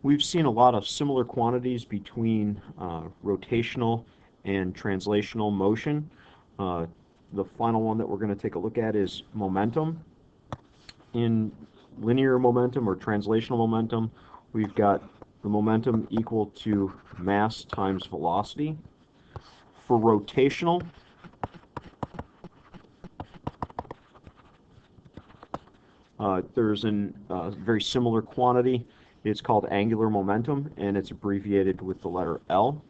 We've seen a lot of similar quantities between rotational and translational motion. The final one that we're going to take a look at is momentum. In linear momentum or translational momentum, we've got the momentum equal to mass times velocity. For rotational, there's a very similar quantity. It's called angular momentum, and it's abbreviated with the letter L.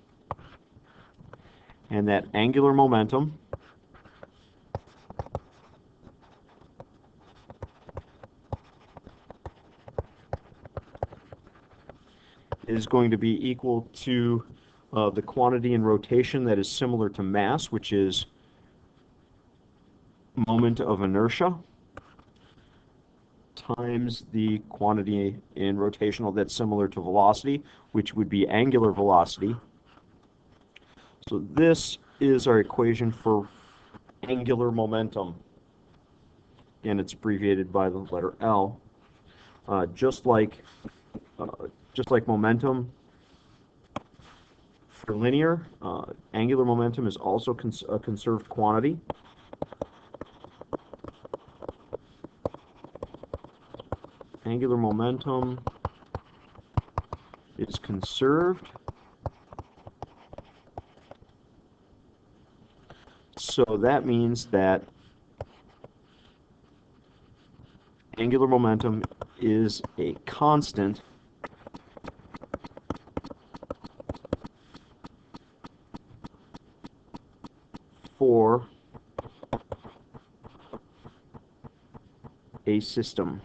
And that angular momentum is going to be equal to the quantity in rotation that is similar to mass, which is moment of inertia, times the quantity in rotational that's similar to velocity, which would be angular velocity. So this is our equation for angular momentum. Again, it's abbreviated by the letter L. Just like momentum for linear, angular momentum is also a conserved quantity. Angular momentum is conserved. So that means that angular momentum is a constant for a system.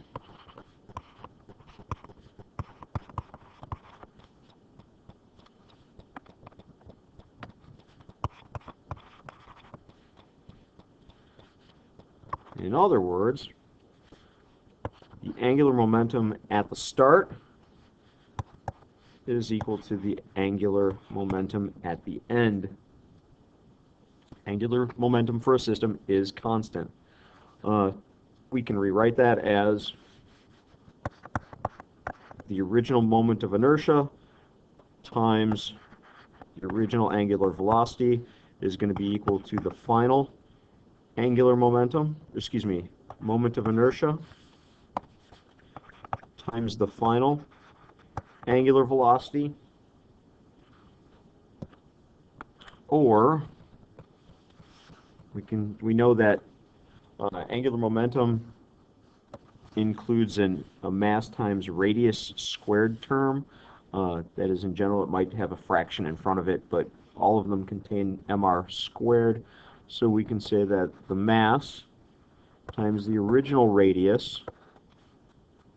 In other words, the angular momentum at the start is equal to the angular momentum at the end. Angular momentum for a system is constant. We can rewrite that as the original moment of inertia times the original angular velocity is going to be equal to the final angular momentum, moment of inertia times the final angular velocity, or we know that angular momentum includes a mass times radius squared term. That is, in general, it might have a fraction in front of it, but all of them contain mr squared. So we can say that the mass times the original radius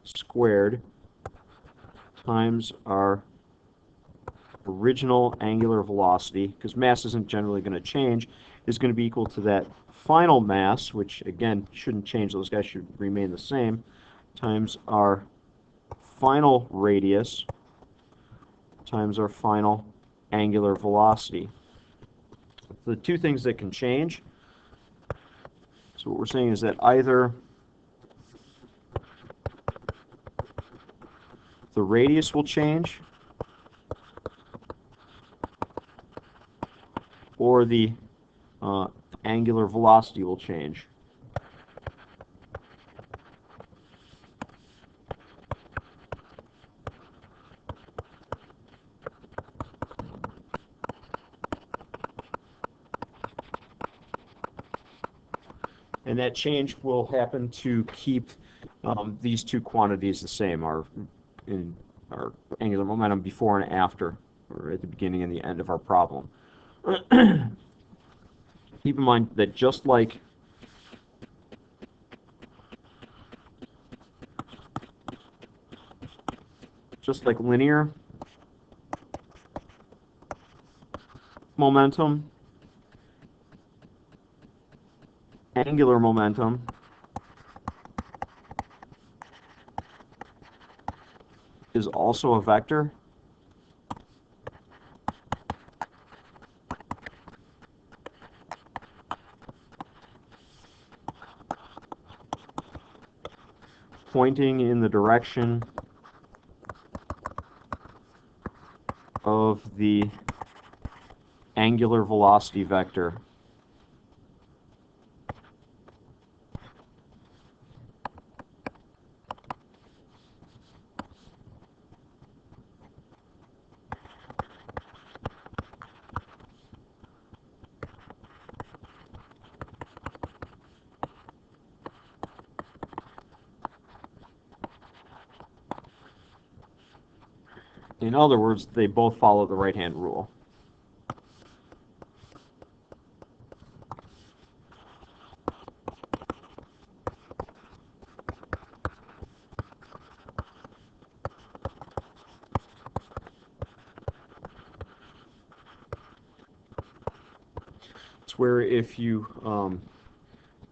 squared times our original angular velocity, because mass isn't generally going to change, is going to be equal to that final mass, which again shouldn't change, those guys should remain the same, times our final radius times our final angular velocity. The two things that can change, so what we're saying is that either the radius will change or the angular velocity will change. And that change will happen to keep these two quantities the same, our angular momentum before and after, or at the beginning and the end of our problem. Keep in mind that just like linear momentum, angular momentum is also a vector. Pointing in the direction of the angular velocity vector. In other words, they both follow the right-hand rule. It's where if you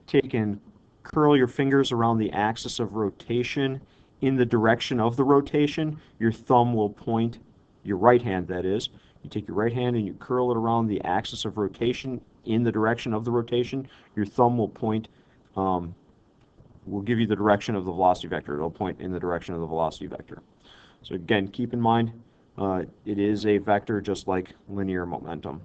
take and curl your fingers around the axis of rotation in the direction of the rotation, your thumb will point, your right hand that is, you take your right hand and you curl it around the axis of rotation in the direction of the rotation, your thumb will point, will give you the direction of the velocity vector. It'll point in the direction of the velocity vector. So again, keep in mind, it is a vector just like linear momentum.